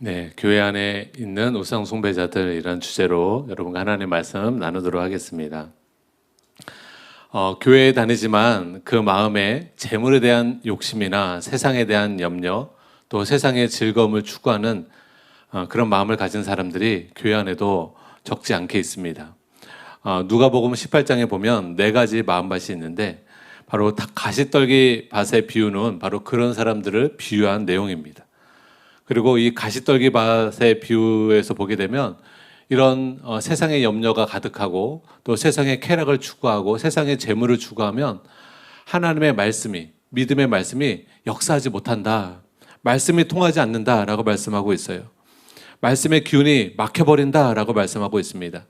네, 교회 안에 있는 우상 숭배자들 이런 주제로 여러분과 하나님의 말씀 나누도록 하겠습니다. 교회에 다니지만 그 마음에 재물에 대한 욕심이나 세상에 대한 염려, 또 세상의 즐거움을 추구하는 그런 마음을 가진 사람들이 교회 안에도 적지 않게 있습니다. 누가복음 18장에 보면 4가지 마음밭이 있는데 바로 가시떨기 밭의 비유는 바로 그런 사람들을 비유한 내용입니다. 그리고 이 가시떨기 밭의 비유에서 보게 되면 이런 세상의 염려가 가득하고 또 세상의 쾌락을 추구하고 세상의 재물을 추구하면 하나님의 말씀이, 믿음의 말씀이 역사하지 못한다. 말씀이 통하지 않는다라고 말씀하고 있어요. 말씀의 기운이 막혀버린다라고 말씀하고 있습니다.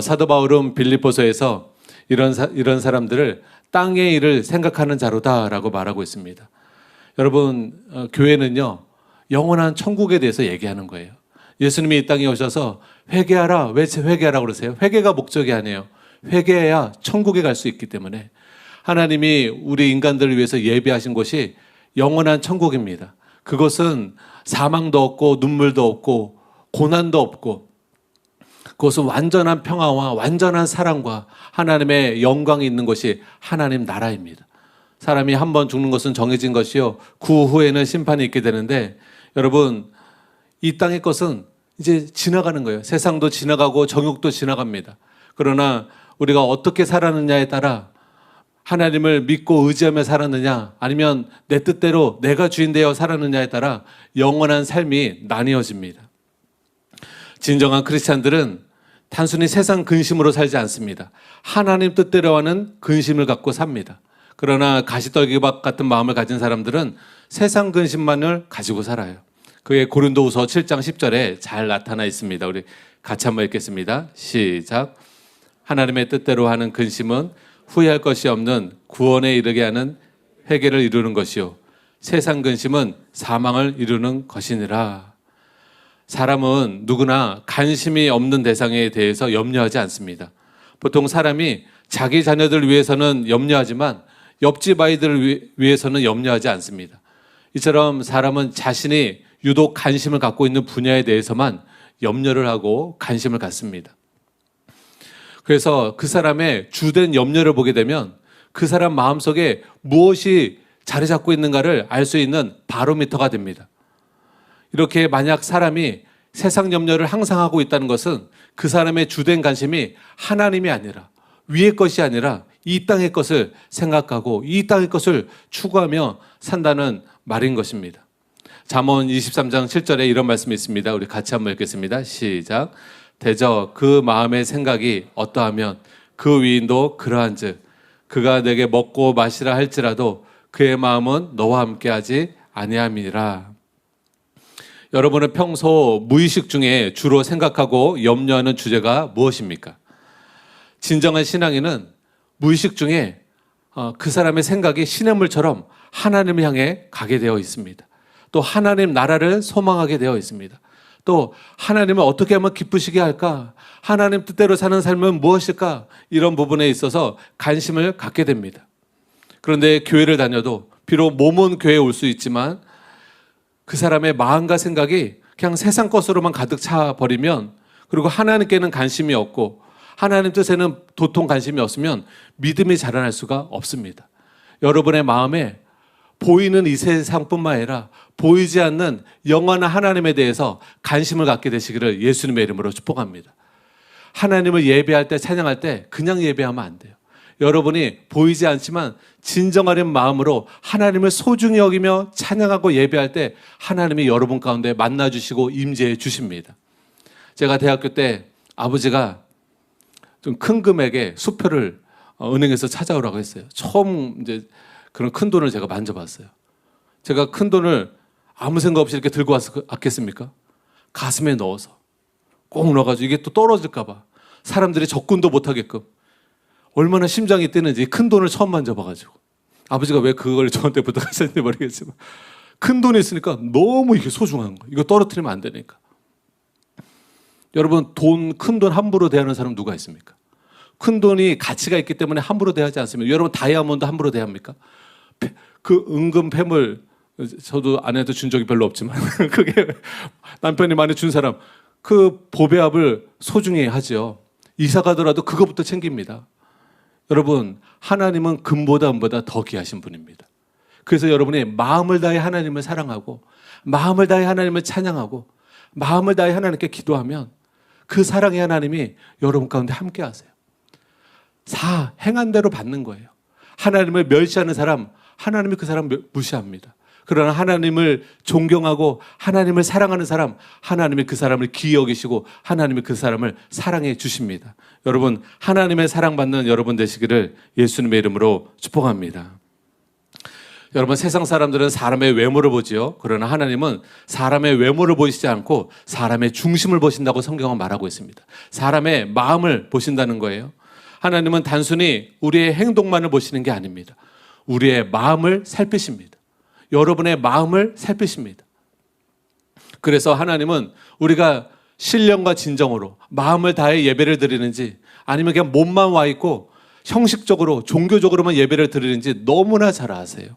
사도 바울은 빌립보서에서 이런 사람들을 땅의 일을 생각하는 자로다라고 말하고 있습니다. 여러분, 교회는요, 영원한 천국에 대해서 얘기하는 거예요. 예수님이 이 땅에 오셔서 회개하라. 왜 회개하라 그러세요? 회개가 목적이 아니에요. 회개해야 천국에 갈 수 있기 때문에 하나님이 우리 인간들을 위해서 예비하신 곳이 영원한 천국입니다. 그것은 사망도 없고 눈물도 없고 고난도 없고 그것은 완전한 평화와 완전한 사랑과 하나님의 영광이 있는 것이 하나님 나라입니다. 사람이 한 번 죽는 것은 정해진 것이요 그 후에는 심판이 있게 되는데 여러분, 이 땅의 것은 이제 지나가는 거예요. 세상도 지나가고 정욕도 지나갑니다. 그러나 우리가 어떻게 살았느냐에 따라 하나님을 믿고 의지하며 살았느냐 아니면 내 뜻대로 내가 주인 되어 살았느냐에 따라 영원한 삶이 나뉘어집니다. 진정한 크리스찬들은 단순히 세상 근심으로 살지 않습니다. 하나님 뜻대로 하는 근심을 갖고 삽니다. 그러나 가시떨기밭 같은 마음을 가진 사람들은 세상 근심만을 가지고 살아요. 그게 고린도후서 7장 10절에 잘 나타나 있습니다. 우리 같이 한번 읽겠습니다. 시작. 하나님의 뜻대로 하는 근심은 후회할 것이 없는 구원에 이르게 하는 회개를 이루는 것이요 세상 근심은 사망을 이루는 것이니라. 사람은 누구나 관심이 없는 대상에 대해서 염려하지 않습니다. 보통 사람이 자기 자녀들을 위해서는 염려하지만 옆집 아이들을 위해서는 염려하지 않습니다. 이처럼 사람은 자신이 유독 관심을 갖고 있는 분야에 대해서만 염려를 하고 관심을 갖습니다. 그래서 그 사람의 주된 염려를 보게 되면 그 사람 마음속에 무엇이 자리 잡고 있는가를 알 수 있는 바로미터가 됩니다. 이렇게 만약 사람이 세상 염려를 항상 하고 있다는 것은 그 사람의 주된 관심이 하나님이 아니라 위의 것이 아니라 이 땅의 것을 생각하고 이 땅의 것을 추구하며 산다는 말인 것입니다. 잠언 23장 7절에 이런 말씀이 있습니다. 우리 같이 한번 읽겠습니다. 시작. 대저 그 마음의 생각이 어떠하면 그 위인도 그러한즉 그가 내게 먹고 마시라 할지라도 그의 마음은 너와 함께하지 아니함이라. 여러분은 평소 무의식 중에 주로 생각하고 염려하는 주제가 무엇입니까? 진정한 신앙인은 무의식 중에 그 사람의 생각이 시냇물처럼 하나님을 향해 가게 되어 있습니다. 또 하나님 나라를 소망하게 되어 있습니다. 또 하나님을 어떻게 하면 기쁘시게 할까? 하나님 뜻대로 사는 삶은 무엇일까? 이런 부분에 있어서 관심을 갖게 됩니다. 그런데 교회를 다녀도 비록 몸은 교회에 올 수 있지만 그 사람의 마음과 생각이 그냥 세상 것으로만 가득 차버리면 그리고 하나님께는 관심이 없고 하나님 뜻에는 도통 관심이 없으면 믿음이 자라날 수가 없습니다. 여러분의 마음에 보이는 이 세상뿐만 아니라 보이지 않는 영원한 하나님에 대해서 관심을 갖게 되시기를 예수님의 이름으로 축복합니다. 하나님을 예배할 때 찬양할 때 그냥 예배하면 안 돼요. 여러분이 보이지 않지만 진정한 마음으로 하나님을 소중히 여기며 찬양하고 예배할 때 하나님이 여러분 가운데 만나주시고 임재해 주십니다. 제가 대학교 때 아버지가 좀 큰 금액의 수표를 은행에서 찾아오라고 했어요. 처음 이제 그런 큰 돈을 제가 만져봤어요. 제가 큰 돈을 아무 생각 없이 이렇게 들고 와서 아꼈습니까? 가슴에 넣어서 꼭 넣어가지고 이게 또 떨어질까봐 사람들이 접근도 못하게끔 얼마나 심장이 뛰는지 큰 돈을 처음 만져봐가지고 아버지가 왜 그걸 저한테 부탁하셨는지 모르겠지만 큰 돈이 있으니까 너무 이게 소중한 거예요. 이거 떨어뜨리면 안 되니까. 여러분 큰 돈 함부로 대하는 사람 누가 있습니까? 큰 돈이 가치가 있기 때문에 함부로 대하지 않습니다. 여러분 다이아몬드 함부로 대합니까? 그 은금 폐물 저도 아내한테 준 적이 별로 없지만 그게 남편이 많이 준 사람 그 보배압을 소중히 하죠. 이사 가더라도 그거부터 챙깁니다. 여러분, 하나님은 금보다 은보다 더 귀하신 분입니다. 그래서 여러분이 마음을 다해 하나님을 사랑하고 마음을 다해 하나님을 찬양하고 마음을 다해 하나님께 기도하면 그 사랑의 하나님이 여러분 가운데 함께 하세요. 행한 대로 받는 거예요. 하나님을 멸시하는 사람, 하나님이 그 사람 무시합니다. 그러나 하나님을 존경하고 하나님을 사랑하는 사람, 하나님이 그 사람을 귀히 여기시고 하나님이 그 사람을 사랑해 주십니다. 여러분, 하나님의 사랑받는 여러분 되시기를 예수님의 이름으로 축복합니다. 여러분, 세상 사람들은 사람의 외모를 보지요. 그러나 하나님은 사람의 외모를 보시지 않고 사람의 중심을 보신다고 성경은 말하고 있습니다. 사람의 마음을 보신다는 거예요. 하나님은 단순히 우리의 행동만을 보시는 게 아닙니다. 우리의 마음을 살피십니다. 여러분의 마음을 살피십니다. 그래서 하나님은 우리가 신령과 진정으로 마음을 다해 예배를 드리는지 아니면 그냥 몸만 와 있고 형식적으로 종교적으로만 예배를 드리는지 너무나 잘 아세요.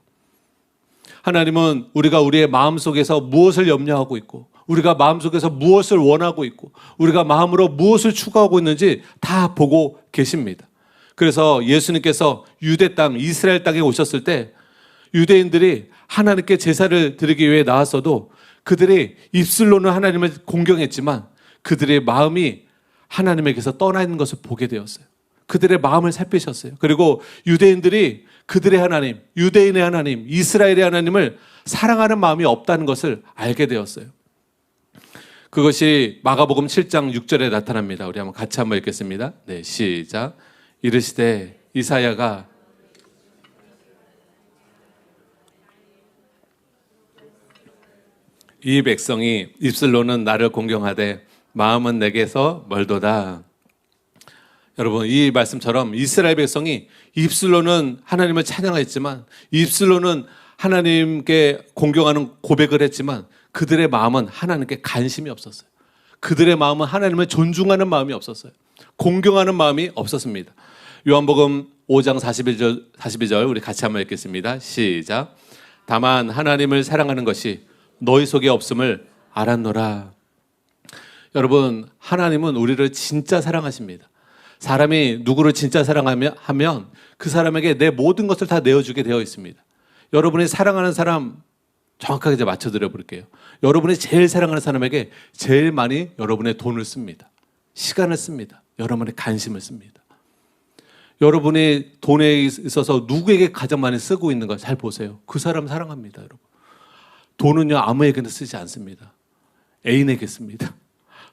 하나님은 우리가 우리의 마음속에서 무엇을 염려하고 있고 우리가 마음속에서 무엇을 원하고 있고 우리가 마음으로 무엇을 추구하고 있는지 다 보고 계십니다. 그래서 예수님께서 유대 땅, 이스라엘 땅에 오셨을 때 유대인들이 하나님께 제사를 드리기 위해 나왔어도 그들이 입술로는 하나님을 공경했지만 그들의 마음이 하나님에게서 떠나 있는 것을 보게 되었어요. 그들의 마음을 살피셨어요. 그리고 유대인들이 그들의 하나님, 유대인의 하나님, 이스라엘의 하나님을 사랑하는 마음이 없다는 것을 알게 되었어요. 그것이 마가복음 7장 6절에 나타납니다. 우리 같이 한번 읽겠습니다. 네, 시작. 이르시되 이사야가 이 백성이 입술로는 나를 공경하되 마음은 내게서 멀도다. 여러분, 이 말씀처럼 이스라엘 백성이 입술로는 하나님을 찬양했지만 입술로는 하나님께 공경하는 고백을 했지만 그들의 마음은 하나님께 관심이 없었어요. 그들의 마음은 하나님을 존중하는 마음이 없었어요. 공경하는 마음이 없었습니다. 요한복음 5장 42절 우리 같이 한번 읽겠습니다. 시작. 다만 하나님을 사랑하는 것이 너희 속에 없음을 알았노라. 여러분, 하나님은 우리를 진짜 사랑하십니다. 사람이 누구를 진짜 사랑하면 그 사람에게 내 모든 것을 다 내어주게 되어 있습니다. 여러분이 사랑하는 사람 정확하게 이제 맞춰드려 볼게요. 여러분이 제일 사랑하는 사람에게 제일 많이 여러분의 돈을 씁니다. 시간을 씁니다. 여러분의 관심을 씁니다. 여러분이 돈에 있어서 누구에게 가장 많이 쓰고 있는 거 잘 보세요. 그 사람 사랑합니다, 여러분. 돈은요, 아무에게나 쓰지 않습니다. 애인에게 씁니다.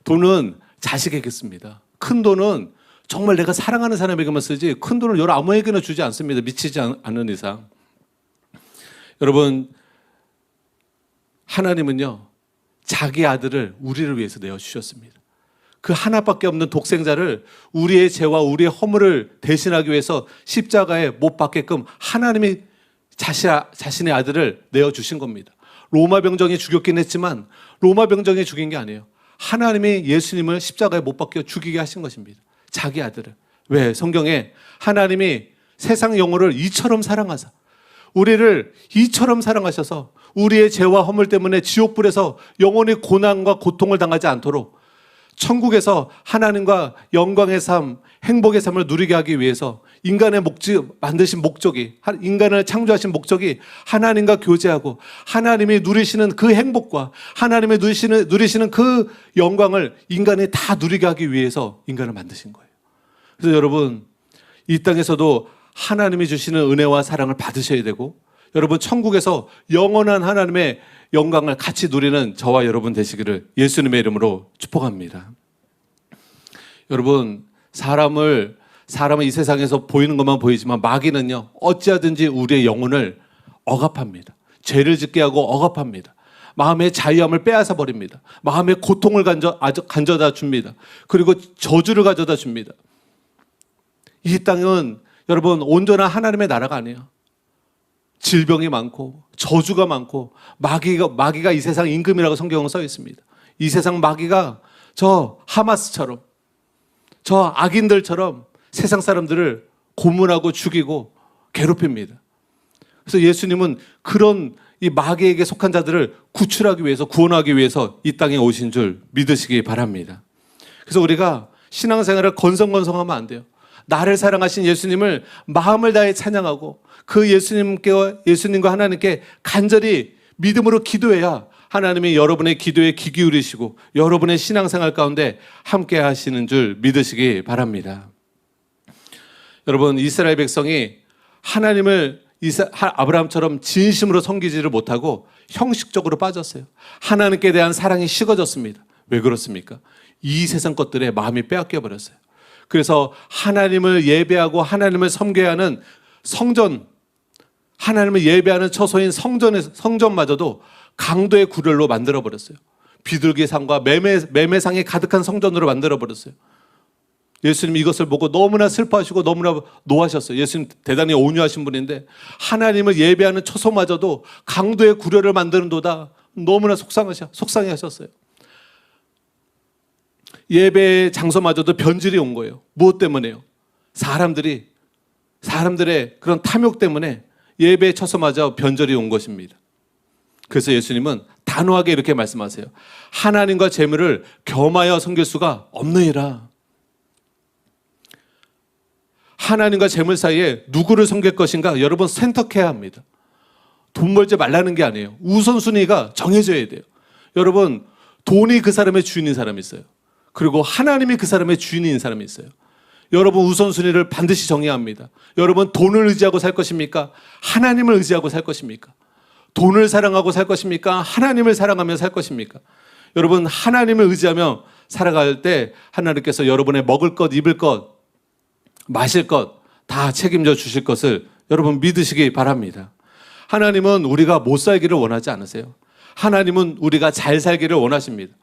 돈은 자식에게 씁니다. 큰 돈은 정말 내가 사랑하는 사람에게만 쓰지 큰 돈을 여러 아무에게나 주지 않습니다. 미치지 않는 이상. 여러분, 하나님은요, 자기 아들을 우리를 위해서 내어주셨습니다. 그 하나밖에 없는 독생자를 우리의 죄와 우리의 허물을 대신하기 위해서 십자가에 못 박게끔 하나님이 자신의 아들을 내어주신 겁니다. 로마 병정이 죽였긴 했지만 로마 병정이 죽인 게 아니에요. 하나님이 예수님을 십자가에 못 박혀 죽이게 하신 것입니다. 자기 아들을. 왜? 성경에 하나님이 세상 영혼을 이처럼 사랑하사 우리를 이처럼 사랑하셔서 우리의 죄와 허물 때문에 지옥불에서 영원히 고난과 고통을 당하지 않도록 천국에서 하나님과 영광의 삶, 행복의 삶을 누리게 하기 위해서 인간의 만드신 목적이, 인간을 창조하신 목적이 하나님과 교제하고 하나님이 누리시는 그 행복과 하나님이 누리시는 그 영광을 인간이 다 누리게 하기 위해서 인간을 만드신 거예요. 그래서 여러분, 이 땅에서도 하나님이 주시는 은혜와 사랑을 받으셔야 되고 여러분, 천국에서 영원한 하나님의 영광을 같이 누리는 저와 여러분 되시기를 예수님의 이름으로 축복합니다. 여러분, 사람은 이 세상에서 보이는 것만 보이지만 마귀는요, 어찌하든지 우리의 영혼을 억압합니다. 죄를 짓게 하고 억압합니다. 마음의 자유함을 빼앗아 버립니다. 마음의 고통을 가져다 줍니다. 그리고 저주를 가져다 줍니다. 이 땅은 여러분, 온전한 하나님의 나라가 아니에요. 질병이 많고 저주가 많고 마귀가 이 세상 임금이라고 성경은 써 있습니다. 이 세상 마귀가 저 하마스처럼 저 악인들처럼 세상 사람들을 고문하고 죽이고 괴롭힙니다. 그래서 예수님은 그런 이 마귀에게 속한 자들을 구출하기 위해서, 구원하기 위해서 이 땅에 오신 줄 믿으시기 바랍니다. 그래서 우리가 신앙생활을 건성건성하면 안 돼요. 나를 사랑하신 예수님을 마음을 다해 찬양하고 그 예수님과 하나님께 간절히 믿음으로 기도해야 하나님이 여러분의 기도에 귀 기울이시고 여러분의 신앙생활 가운데 함께 하시는 줄 믿으시기 바랍니다. 여러분, 이스라엘 백성이 하나님을 아브라함처럼 진심으로 섬기지를 못하고 형식적으로 빠졌어요. 하나님께 대한 사랑이 식어졌습니다. 왜 그렇습니까? 이 세상 것들에 마음이 빼앗겨 버렸어요. 그래서 하나님을 예배하고 하나님을 섬겨야 하는 성전, 하나님을 예배하는 처소인 성전마저도 강도의 구렬로 만들어 버렸어요. 비둘기상과 매매상이 가득한 성전으로 만들어 버렸어요. 예수님이 이것을 보고 너무나 슬퍼하시고 너무나 노하셨어요. 예수님 대단히 온유하신 분인데 하나님을 예배하는 처소마저도 강도의 구렬을 만드는도다 너무나 속상해 하셨어요. 예배 장소마저도 변질이 온 거예요. 무엇 때문에요? 사람들의 그런 탐욕 때문에 예배 처소마저 변절이 온 것입니다. 그래서 예수님은 단호하게 이렇게 말씀하세요. 하나님과 재물을 겸하여 섬길 수가 없느니라. 하나님과 재물 사이에 누구를 섬길 것인가 여러분 선택해야 합니다. 돈 벌지 말라는 게 아니에요. 우선순위가 정해져야 돼요. 여러분, 돈이 그 사람의 주인인 사람이 있어요. 그리고 하나님이 그 사람의 주인인 사람이 있어요. 여러분, 우선순위를 반드시 정해야 합니다. 여러분, 돈을 의지하고 살 것입니까? 하나님을 의지하고 살 것입니까? 돈을 사랑하고 살 것입니까? 하나님을 사랑하며 살 것입니까? 여러분, 하나님을 의지하며 살아갈 때 하나님께서 여러분의 먹을 것, 입을 것, 마실 것 다 책임져 주실 것을 여러분 믿으시기 바랍니다. 하나님은 우리가 못 살기를 원하지 않으세요. 하나님은 우리가 잘 살기를 원하십니다.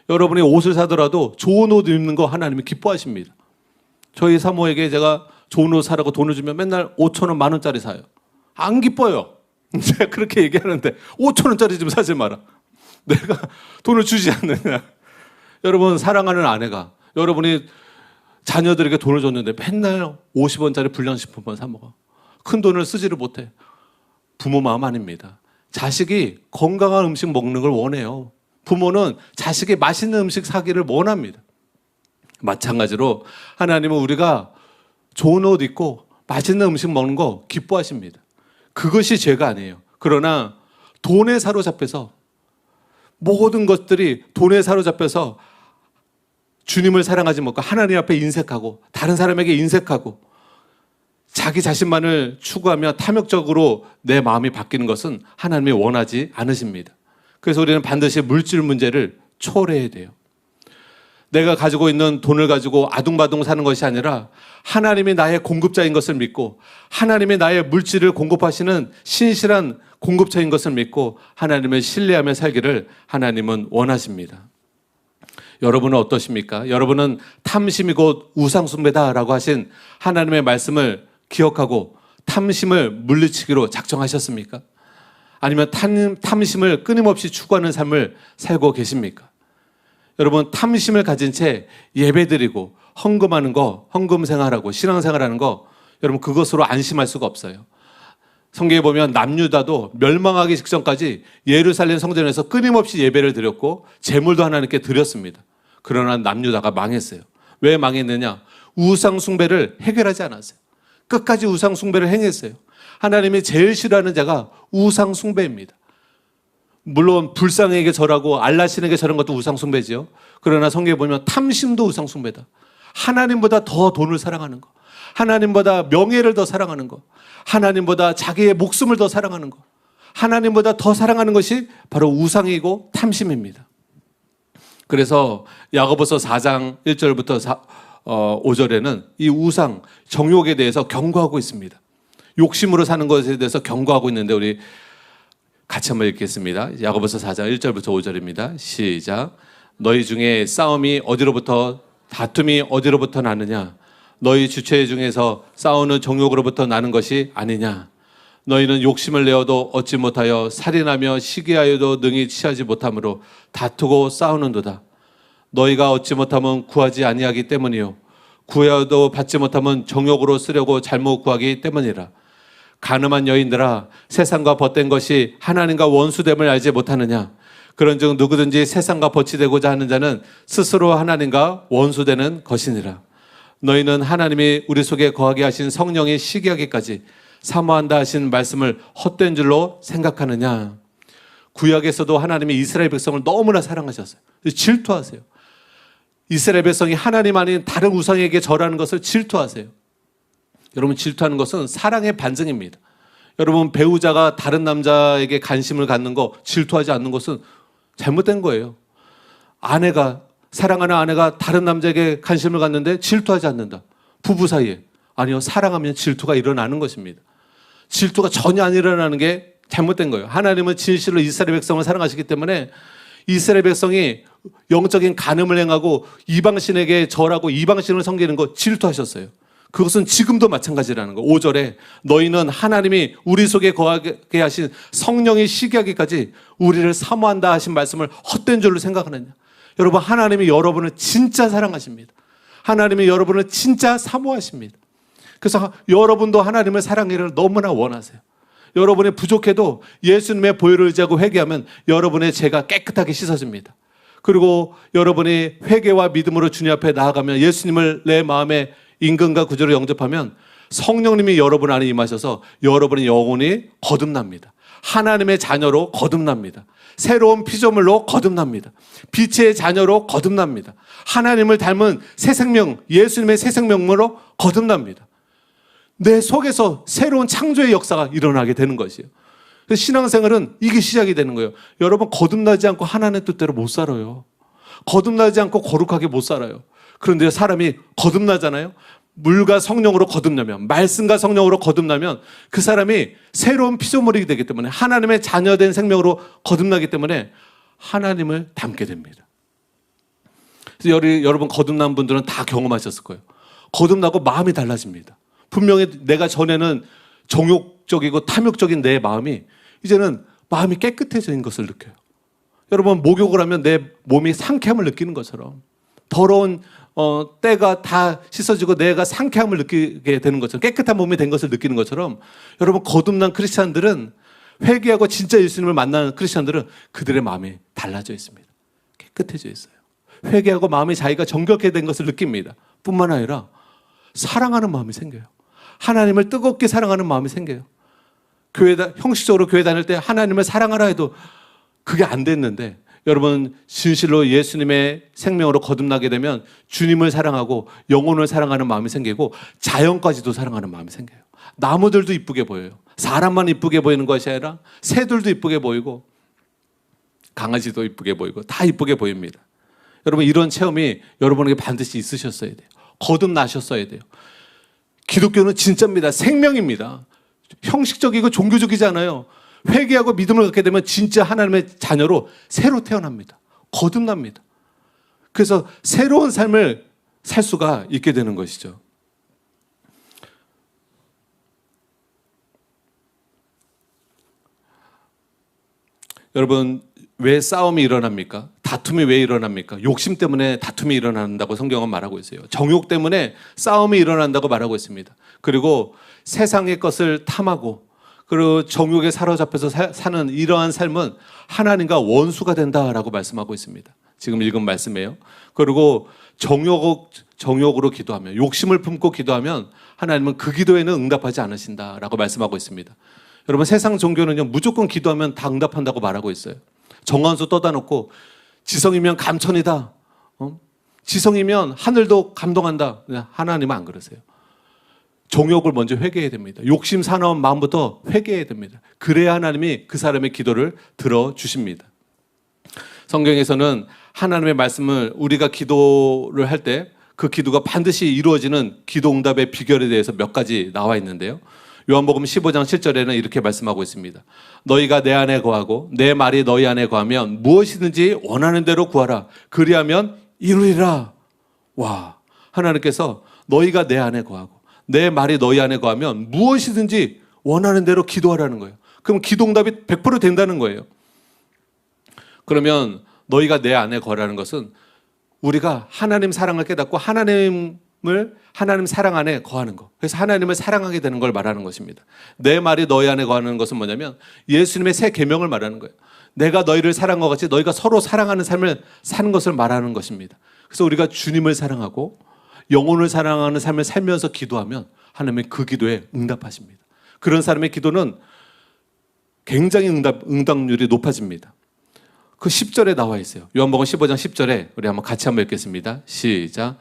여러분이 옷을 사더라도 좋은 옷 입는 거 하나님이 기뻐하십니다. 저희 사모에게 제가 좋은 옷 사라고 돈을 주면 맨날 5,000원, 10,000원짜리 사요. 안 기뻐요. 제가 그렇게 얘기하는데 5,000원짜리 좀 사지 마라. 내가 돈을 주지 않느냐. 여러분, 사랑하는 아내가 여러분이 자녀들에게 돈을 줬는데 맨날 50원짜리 불량식품만 사 먹어. 큰 돈을 쓰지를 못해. 부모 마음 아닙니다. 자식이 건강한 음식 먹는 걸 원해요. 부모는 자식이 맛있는 음식 사기를 원합니다. 마찬가지로 하나님은 우리가 좋은 옷 입고 맛있는 음식 먹는 거 기뻐하십니다. 그것이 죄가 아니에요. 그러나 돈에 사로잡혀서 모든 것들이 돈에 사로잡혀서 주님을 사랑하지 못하고 하나님 앞에 인색하고 다른 사람에게 인색하고 자기 자신만을 추구하며 탐욕적으로 내 마음이 바뀌는 것은 하나님이 원하지 않으십니다. 그래서 우리는 반드시 물질 문제를 초월해야 돼요. 내가 가지고 있는 돈을 가지고 아둥바둥 사는 것이 아니라 하나님이 나의 공급자인 것을 믿고 하나님이 나의 물질을 공급하시는 신실한 공급처인 것을 믿고 하나님을 신뢰하며 살기를 하나님은 원하십니다. 여러분은 어떠십니까? 여러분은 탐심이 곧 우상숭배다라고 하신 하나님의 말씀을 기억하고 탐심을 물리치기로 작정하셨습니까? 아니면 탐심을 끊임없이 추구하는 삶을 살고 계십니까? 여러분, 탐심을 가진 채 예배드리고 헌금하는 거, 헌금 생활하고 신앙생활하는 거, 여러분 그것으로 안심할 수가 없어요. 성경에 보면 남유다도 멸망하기 직전까지 예루살렘 성전에서 끊임없이 예배를 드렸고 제물도 하나님께 드렸습니다. 그러나 남유다가 망했어요. 왜 망했느냐? 우상 숭배를 해결하지 않았어요. 끝까지 우상 숭배를 행했어요. 하나님이 제일 싫어하는 자가 우상 숭배입니다. 물론 불상에게 절하고 알라신에게 절하는 것도 우상 숭배지요. 그러나 성경에 보면 탐심도 우상 숭배다. 하나님보다 더 돈을 사랑하는 거, 하나님보다 명예를 더 사랑하는 거, 하나님보다 자기의 목숨을 더 사랑하는 거, 하나님보다 더 사랑하는 것이 바로 우상이고 탐심입니다. 그래서 야고보서 4장 1절부터 5절에는 이 우상, 정욕에 대해서 경고하고 있습니다. 욕심으로 사는 것에 대해서 경고하고 있는데 우리 같이 한번 읽겠습니다. 야고보서 4장 1절부터 5절입니다. 시작. 너희 중에 싸움이 어디로부터, 다툼이 어디로부터 나느냐? 너희 주체 중에서 싸우는 정욕으로부터 나는 것이 아니냐? 너희는 욕심을 내어도 얻지 못하여 살인하며 시기하여도 능히 취하지 못함으로 다투고 싸우는도다. 너희가 얻지 못하면 구하지 아니하기 때문이요 구하여도 받지 못하면 정욕으로 쓰려고 잘못 구하기 때문이라. 가늠한 여인들아, 세상과 벗된 것이 하나님과 원수됨을 알지 못하느냐? 그런즉 누구든지 세상과 벗이 되고자 하는 자는 스스로 하나님과 원수되는 것이니라. 너희는 하나님이 우리 속에 거하게 하신 성령이 시기하기까지 사모한다 하신 말씀을 헛된 줄로 생각하느냐? 구약에서도 하나님이 이스라엘 백성을 너무나 사랑하셨어요. 질투하세요. 이스라엘 백성이 하나님 아닌 다른 우상에게 절하는 것을 질투하세요. 여러분, 질투하는 것은 사랑의 반증입니다. 여러분, 배우자가 다른 남자에게 관심을 갖는 거 질투하지 않는 것은 잘못된 거예요. 사랑하는 아내가 다른 남자에게 관심을 갖는데 질투하지 않는다. 부부 사이에. 아니요, 사랑하면 질투가 일어나는 것입니다. 질투가 전혀 안 일어나는 게 잘못된 거예요. 하나님은 진실로 이스라엘 백성을 사랑하시기 때문에 이스라엘 백성이 영적인 간음을 행하고 이방신에게 절하고 이방신을 섬기는 거 질투하셨어요. 그것은 지금도 마찬가지라는 거. 5절에 너희는 하나님이 우리 속에 거하게 하신 성령이 시기하기까지 우리를 사모한다 하신 말씀을 헛된 줄로 생각하느냐. 여러분, 하나님이 여러분을 진짜 사랑하십니다. 하나님이 여러분을 진짜 사모하십니다. 그래서 여러분도 하나님을 사랑하기를 너무나 원하세요. 여러분이 부족해도 예수님의 보혈을 의지하고 회개하면 여러분의 죄가 깨끗하게 씻어집니다. 그리고 여러분이 회개와 믿음으로 주님 앞에 나아가면 예수님을 내 마음의 임금과 구주로 영접하면 성령님이 여러분 안에 임하셔서 여러분의 영혼이 거듭납니다. 하나님의 자녀로 거듭납니다. 새로운 피조물로 거듭납니다. 빛의 자녀로 거듭납니다. 하나님을 닮은 새 생명, 예수님의 새 생명으로 거듭납니다. 내 속에서 새로운 창조의 역사가 일어나게 되는 것이에요. 그래서 신앙생활은 이게 시작이 되는 거예요. 여러분, 거듭나지 않고 하나님의 뜻대로 못 살아요. 거듭나지 않고 거룩하게 못 살아요. 그런데 사람이 거듭나잖아요. 물과 성령으로 거듭나면, 말씀과 성령으로 거듭나면 그 사람이 새로운 피조물이 되기 때문에 하나님의 자녀된 생명으로 거듭나기 때문에 하나님을 닮게 됩니다. 그래서 여러분 거듭난 분들은 다 경험하셨을 거예요. 거듭나고 마음이 달라집니다. 분명히 내가 전에는 정욕적이고 탐욕적인 내 마음이 이제는 마음이 깨끗해진 것을 느껴요. 여러분, 목욕을 하면 내 몸이 상쾌함을 느끼는 것처럼 더러운 때가 다 씻어지고 내가 상쾌함을 느끼게 되는 것처럼 깨끗한 몸이 된 것을 느끼는 것처럼 여러분, 거듭난 크리스찬들은 회개하고 진짜 예수님을 만나는 크리스찬들은 그들의 마음이 달라져 있습니다. 깨끗해져 있어요. 회개하고 마음이 자기가 정결케 된 것을 느낍니다. 뿐만 아니라 사랑하는 마음이 생겨요. 하나님을 뜨겁게 사랑하는 마음이 생겨요. 형식적으로 교회 다닐 때 하나님을 사랑하라 해도 그게 안 됐는데 여러분, 진실로 예수님의 생명으로 거듭나게 되면 주님을 사랑하고 영혼을 사랑하는 마음이 생기고 자연까지도 사랑하는 마음이 생겨요. 나무들도 이쁘게 보여요. 사람만 이쁘게 보이는 것이 아니라 새들도 이쁘게 보이고 강아지도 이쁘게 보이고 다 이쁘게 보입니다. 여러분, 이런 체험이 여러분에게 반드시 있으셨어야 돼요. 거듭나셨어야 돼요. 기독교는 진짜입니다. 생명입니다. 형식적이고 종교적이지 않아요. 회개하고 믿음을 갖게 되면 진짜 하나님의 자녀로 새로 태어납니다. 거듭납니다. 그래서 새로운 삶을 살 수가 있게 되는 것이죠. 여러분, 왜 싸움이 일어납니까? 다툼이 왜 일어납니까? 욕심 때문에 다툼이 일어난다고 성경은 말하고 있어요. 정욕 때문에 싸움이 일어난다고 말하고 있습니다. 그리고 세상의 것을 탐하고 그리고 정욕에 사로잡혀서 사는 이러한 삶은 하나님과 원수가 된다라고 말씀하고 있습니다. 지금 읽은 말씀이에요. 그리고 정욕으로 기도하면, 욕심을 품고 기도하면 하나님은 그 기도에는 응답하지 않으신다라고 말씀하고 있습니다. 여러분, 세상 종교는요, 무조건 기도하면 다 응답한다고 말하고 있어요. 정한수 떠다 놓고 지성이면 감천이다. 지성이면 하늘도 감동한다. 하나님은 안 그러세요. 정욕을 먼저 회개해야 됩니다. 욕심 사나운 마음부터 회개해야 됩니다. 그래야 하나님이 그 사람의 기도를 들어주십니다. 성경에서는 하나님의 말씀을 우리가 기도를 할 때 그 기도가 반드시 이루어지는 기도 응답의 비결에 대해서 몇 가지 나와 있는데요. 요한복음 15장 7절에는 이렇게 말씀하고 있습니다. 너희가 내 안에 거하고 내 말이 너희 안에 거하면 무엇이든지 원하는 대로 구하라. 그리하면 이루리라. 와, 하나님께서 너희가 내 안에 거하고 내 말이 너희 안에 거하면 무엇이든지 원하는 대로 기도하라는 거예요. 그럼 기도 응답이 100% 된다는 거예요. 그러면 너희가 내 안에 거하라는 것은 우리가 하나님 사랑을 깨닫고 하나님을 하나님 사랑 안에 거하는 거. 그래서 하나님을 사랑하게 되는 걸 말하는 것입니다. 내 말이 너희 안에 거하는 것은 뭐냐면 예수님의 새 계명을 말하는 거예요. 내가 너희를 사랑한 것 같이 너희가 서로 사랑하는 삶을 사는 것을 말하는 것입니다. 그래서 우리가 주님을 사랑하고 영혼을 사랑하는 삶을 살면서 기도하면 하나님은 그 기도에 응답하십니다. 그런 사람의 기도는 굉장히 응답률이 높아집니다. 그 10절에 나와 있어요. 요한복음 15장 10절에 우리 같이 한번 읽겠습니다. 시작.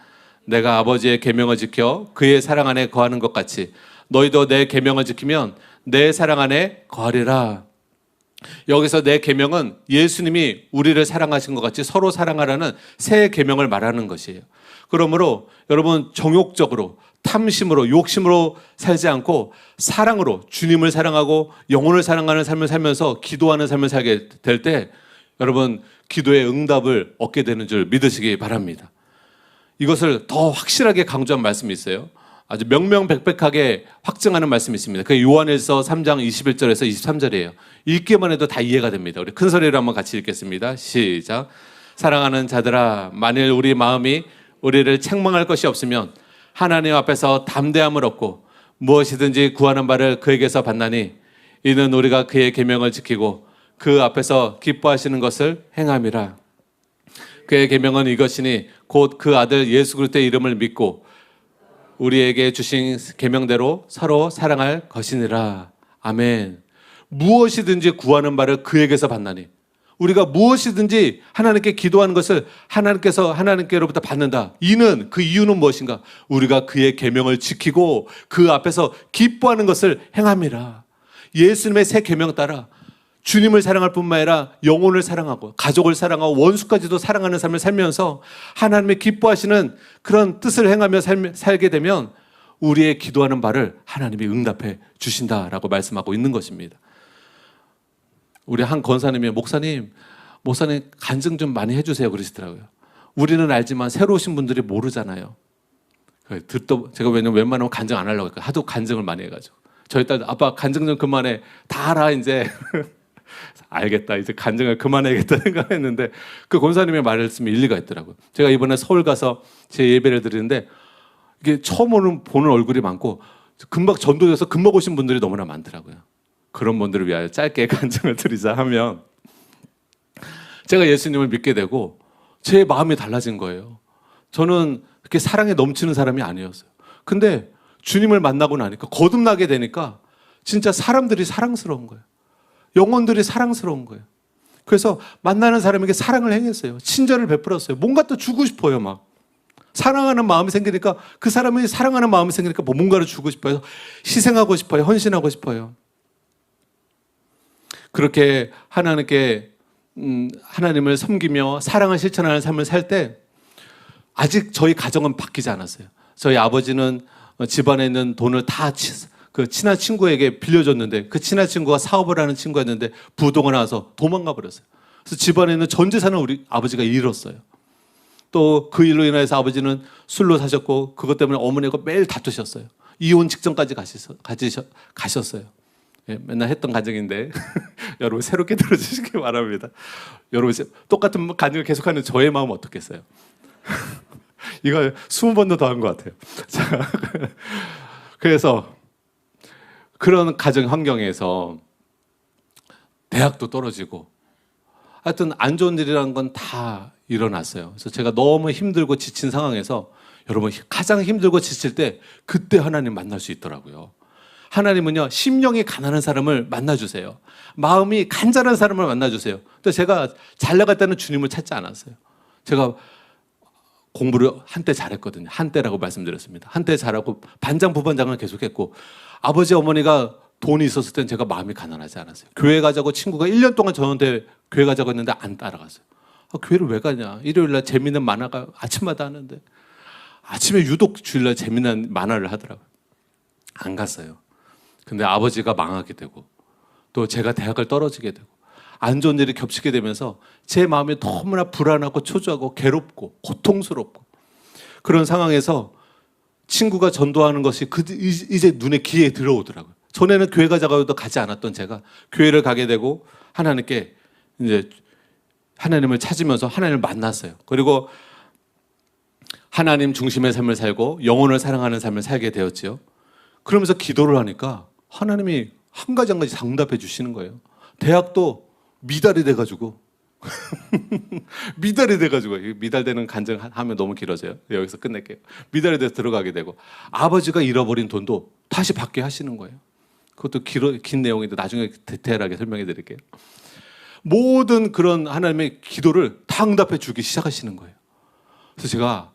내가 아버지의 계명을 지켜 그의 사랑 안에 거하는 것 같이 너희도 내 계명을 지키면 내 사랑 안에 거하리라. 여기서 내 계명은 예수님이 우리를 사랑하신 것 같이 서로 사랑하라는 새 계명을 말하는 것이에요. 그러므로 여러분 정욕적으로 탐심으로 욕심으로 살지 않고 사랑으로 주님을 사랑하고 영혼을 사랑하는 삶을 살면서 기도하는 삶을 살게 될 때 여러분 기도의 응답을 얻게 되는 줄 믿으시기 바랍니다. 이것을 더 확실하게 강조한 말씀이 있어요. 아주 명명백백하게 확증하는 말씀이 있습니다. 그게 요한일서 3장 21절에서 23절이에요. 읽기만 해도 다 이해가 됩니다. 우리 큰 소리로 한번 같이 읽겠습니다. 시작. 사랑하는 자들아, 만일 우리 마음이 우리를 책망할 것이 없으면 하나님 앞에서 담대함을 얻고 무엇이든지 구하는 바를 그에게서 받나니 이는 우리가 그의 계명을 지키고 그 앞에서 기뻐하시는 것을 행함이라. 그의 계명은 이것이니 곧 그 아들 예수 그리스도의 이름을 믿고 우리에게 주신 계명대로 서로 사랑할 것이니라. 아멘. 무엇이든지 구하는 바를 그에게서 받나니 우리가 무엇이든지 하나님께 기도하는 것을 하나님께로부터 받는다. 이는 그 이유는 무엇인가? 우리가 그의 계명을 지키고 그 앞에서 기뻐하는 것을 행함이라. 예수님의 새 계명 따라 주님을 사랑할 뿐만 아니라 영혼을 사랑하고 가족을 사랑하고 원수까지도 사랑하는 삶을 살면서 하나님의 기뻐하시는 그런 뜻을 행하며 살게 되면 우리의 기도하는 바를 하나님이 응답해 주신다라고 말씀하고 있는 것입니다. 우리 한 권사님이 목사님 간증 좀 많이 해주세요 그러시더라고요. 우리는 알지만 새로 오신 분들이 모르잖아요. 제가 웬만하면 간증 안 하려고 했거든요. 하도 간증을 많이 해가지고 저희 딸 아빠 간증 좀 그만해. 다 알아 이제. 알겠다. 이제 간증을 그만해야겠다 생각했는데 그 권사님의 말씀이 일리가 있더라고요. 제가 이번에 서울 가서 제 예배를 드리는데 이게 처음 보는 얼굴이 많고 금방 전도돼서 금방 오신 분들이 너무나 많더라고요. 그런 분들을 위하여 짧게 간증을 드리자 하면 제가 예수님을 믿게 되고 제 마음이 달라진 거예요. 저는 그렇게 사랑에 넘치는 사람이 아니었어요. 근데 주님을 만나고 나니까 거듭나게 되니까 진짜 사람들이 사랑스러운 거예요. 영혼들이 사랑스러운 거예요. 그래서 만나는 사람에게 사랑을 행했어요. 친절을 베풀었어요. 뭔가 또 주고 싶어요. 막 사랑하는 마음이 생기니까 그 사람이 사랑하는 마음이 생기니까 뭔가를 주고 싶어요. 희생하고 싶어요. 헌신하고 싶어요. 그렇게 하나님을 섬기며 사랑을 실천하는 삶을 살 때 아직 저희 가정은 바뀌지 않았어요. 저희 아버지는 집안에 있는 돈을 다 그 친한 친구에게 빌려줬는데 그 친한 친구가 사업을 하는 친구였는데 부도가 나와서 도망가 버렸어요. 그래서 집안에 있는 전 재산을 우리 아버지가 잃었어요. 또 그 일로 인해서 아버지는 술로 사셨고 그것 때문에 어머니가 매일 다투셨어요. 이혼 직전까지 가셨어요. 예, 맨날 했던 가정인데 여러분 새롭게 들어주시기 바랍니다. 여러분 똑같은 가정을 계속하는 저의 마음 어떻겠어요? 이거 20번도 더 한 것 같아요. 자, 그래서 그런 가정 환경에서 대학도 떨어지고 하여튼 안 좋은 일이라는 건 다 일어났어요. 그래서 제가 너무 힘들고 지친 상황에서 여러분 가장 힘들고 지칠 때 그때 하나님 만날 수 있더라고요. 하나님은요 심령이 가난한 사람을 만나주세요. 마음이 간절한 사람을 만나주세요. 근데 제가 잘 나갈 때는 주님을 찾지 않았어요. 제가 공부를 한때 잘했거든요. 한때라고 말씀드렸습니다. 한때 잘하고 반장 부반장을 계속했고 아버지 어머니가 돈이 있었을 땐 제가 마음이 가난하지 않았어요. 교회 가자고 친구가 1년 동안 저한테 교회 가자고 했는데 안 따라갔어요. 교회를 왜 가냐. 일요일날 재미있는 만화가 아침마다 하는데 아침에 유독 주일날 재미난 만화를 하더라고요. 안 갔어요. 근데 아버지가 망하게 되고 또 제가 대학을 떨어지게 되고 안 좋은 일이 겹치게 되면서 제 마음이 너무나 불안하고 초조하고 괴롭고 고통스럽고 그런 상황에서 친구가 전도하는 것이 이제 눈에 귀에 들어오더라고요. 전에는 교회 가자고 해도 가지 않았던 제가 교회를 가게 되고 하나님께 이제 하나님을 찾으면서 하나님을 만났어요. 그리고 하나님 중심의 삶을 살고 영혼을 사랑하는 삶을 살게 되었지요. 그러면서 기도를 하니까 하나님이 한 가지 한 가지 응답해 주시는 거예요. 대학도 미달이 돼가지고 미달이 돼가지고, 미달되는 간증하면 너무 길어져요. 여기서 끝낼게요. 미달이 돼서 들어가게 되고, 아버지가 잃어버린 돈도 다시 받게 하시는 거예요. 그것도 긴 내용인데 나중에 디테일하게 설명해 드릴게요. 모든 그런 하나님의 기도를 다 응답해 주기 시작하시는 거예요. 그래서 제가,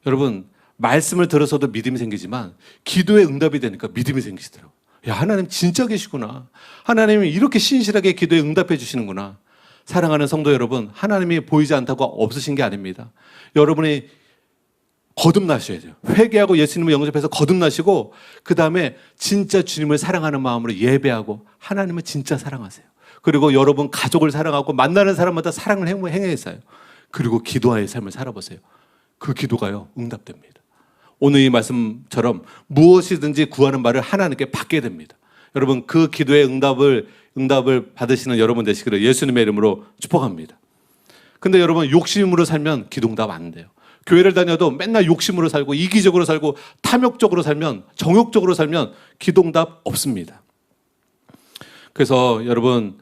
여러분, 말씀을 들어서도 믿음이 생기지만 기도에 응답이 되니까 믿음이 생기시더라고요. 야, 하나님 진짜 계시구나. 하나님이 이렇게 신실하게 기도에 응답해 주시는구나. 사랑하는 성도 여러분, 하나님이 보이지 않다고 없으신 게 아닙니다. 여러분이 거듭나셔야 돼요. 회개하고 예수님을 영접해서 거듭나시고, 그 다음에 진짜 주님을 사랑하는 마음으로 예배하고 하나님을 진짜 사랑하세요. 그리고 여러분 가족을 사랑하고 만나는 사람마다 사랑을 행해서요. 그리고 기도하의 삶을 살아보세요. 그 기도가요, 응답됩니다. 오늘 이 말씀처럼 무엇이든지 구하는 말을 하나님께 받게 됩니다. 여러분, 그 기도의 응답을 받으시는 여러분 되시기를 예수님의 이름으로 축복합니다. 근데 여러분, 욕심으로 살면 기도응답 안 돼요. 교회를 다녀도 맨날 욕심으로 살고 이기적으로 살고 탐욕적으로 살면, 정욕적으로 살면 기도응답 없습니다. 그래서 여러분,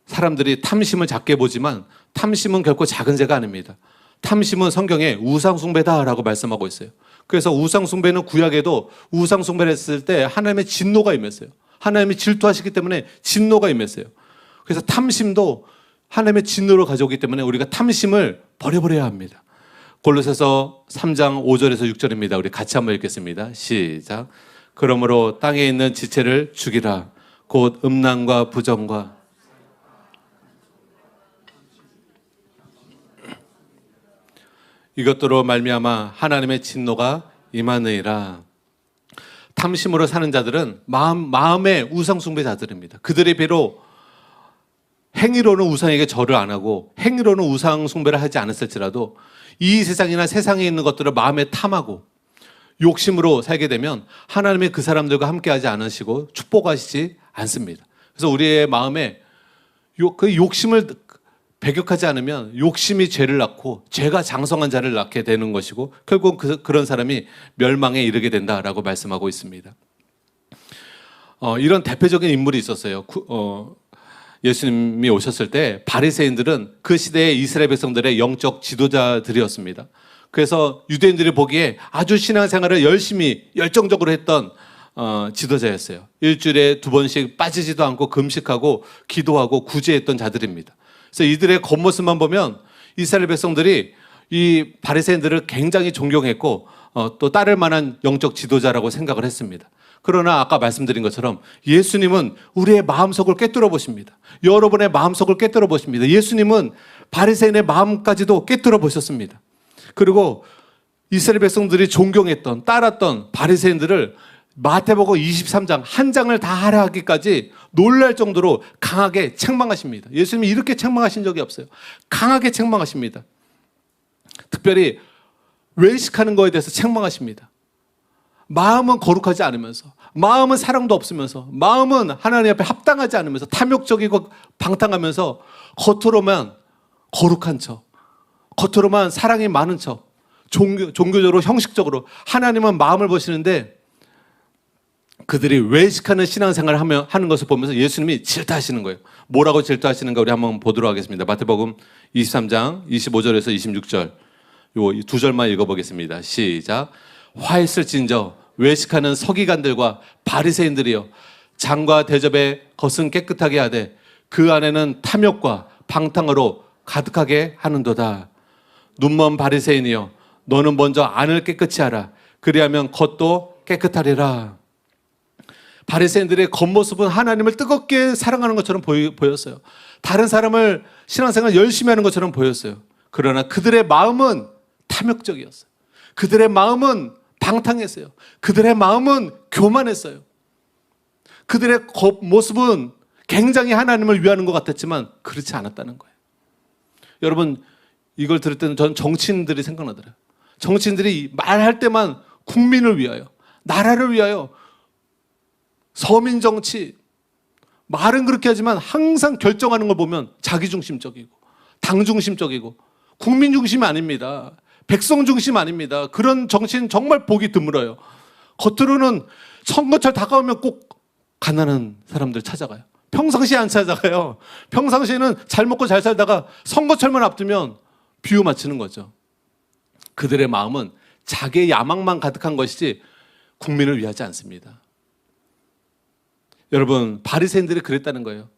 사람들이 탐심을 작게 보지만 탐심은 결코 작은 죄가 아닙니다. 탐심은 성경에 우상숭배다라고 말씀하고 있어요. 그래서 우상숭배는 구약에도 우상숭배를 했을 때 하나님의 진노가 임했어요. 하나님이 질투하시기 때문에 진노가 임했어요. 그래서 탐심도 하나님의 진노를 가져오기 때문에 우리가 탐심을 버려버려야 합니다. 골로새서 3장 5절에서 6절입니다. 우리 같이 한번 읽겠습니다. 시작. 그러므로 땅에 있는 지체를 죽이라. 곧 음란과 부정과 이것들로 말미암아 하나님의 진노가 임하느니라. 탐심으로 사는 자들은 마음의 우상숭배자들입니다. 그들이 비록 행위로는 우상에게 절을 안 하고 행위로는 우상숭배를 하지 않았을지라도 이 세상이나 세상에 있는 것들을 마음에 탐하고 욕심으로 살게 되면 하나님이 그 사람들과 함께하지 않으시고 축복하시지 않습니다. 그래서 우리의 마음에 그 욕심을 배격하지 않으면 욕심이 죄를 낳고 죄가 장성한 자를 낳게 되는 것이고 결국 그런 사람이 멸망에 이르게 된다라고 말씀하고 있습니다. 이런 대표적인 인물이 있었어요. 예수님이 오셨을 때 바리새인들은 그 시대의 이스라엘 백성들의 영적 지도자들이었습니다. 그래서 유대인들이 보기에 아주 신앙생활을 열심히 열정적으로 했던 지도자였어요. 일주일에 2번씩 빠지지도 않고 금식하고 기도하고 구제했던 자들입니다. 그래서 이들의 겉모습만 보면 이스라엘 백성들이 이 바리새인들을 굉장히 존경했고 또 따를 만한 영적 지도자라고 생각을 했습니다. 그러나 아까 말씀드린 것처럼 예수님은 우리의 마음속을 꿰뚫어 보십니다. 여러분의 마음속을 꿰뚫어 보십니다. 예수님은 바리새인의 마음까지도 꿰뚫어 보셨습니다. 그리고 이스라엘 백성들이 존경했던 따랐던 바리새인들을 마태복음 23장 한 장을 다 하라 하기까지 놀랄 정도로 강하게 책망하십니다. 예수님이 이렇게 책망하신 적이 없어요. 강하게 책망하십니다. 특별히 외식하는 거에 대해서 책망하십니다. 마음은 거룩하지 않으면서, 마음은 사랑도 없으면서, 마음은 하나님 앞에 합당하지 않으면서 탐욕적이고 방탕하면서 겉으로만 거룩한 척, 겉으로만 사랑이 많은 척, 종교적으로 형식적으로 하나님은 마음을 보시는데 그들이 외식하는 신앙생활을 하는 것을 보면서 예수님이 질투하시는 거예요. 뭐라고 질투하시는가 우리 한번 보도록 하겠습니다. 마태복음 23장 25절에서 26절 요 두 절만 읽어보겠습니다. 시작. 화했을진저 외식하는 서기관들과 바리새인들이여 장과 대접의 겉은 깨끗하게 하되 그 안에는 탐욕과 방탕으로 가득하게 하는도다. 눈먼 바리새인이여 너는 먼저 안을 깨끗이 하라. 그리하면 겉도 깨끗하리라. 바리새인들의 겉모습은 하나님을 뜨겁게 사랑하는 것처럼 보였어요. 다른 사람을 신앙생활 열심히 하는 것처럼 보였어요. 그러나 그들의 마음은 탐욕적이었어요. 그들의 마음은 방탕했어요. 그들의 마음은 교만했어요. 그들의 겉모습은 굉장히 하나님을 위하는 것 같았지만 그렇지 않았다는 거예요. 여러분, 이걸 들을 때는 전 정치인들이 생각나더라고요. 정치인들이 말할 때만 국민을 위하여, 나라를 위하여, 서민 정치, 말은 그렇게 하지만 항상 결정하는 걸 보면 자기중심적이고 당중심적이고 국민중심이 아닙니다. 백성 중심 아닙니다. 그런 정신 정말 보기 드물어요. 겉으로는 선거철 다가오면 꼭 가난한 사람들 찾아가요. 평상시에 안 찾아가요. 평상시에는 잘 먹고 잘 살다가 선거철만 앞두면 비유 맞추는 거죠. 그들의 마음은 자기의 야망만 가득한 것이지 국민을 위하지 않습니다. 여러분, 바리새인들이 그랬다는 거예요.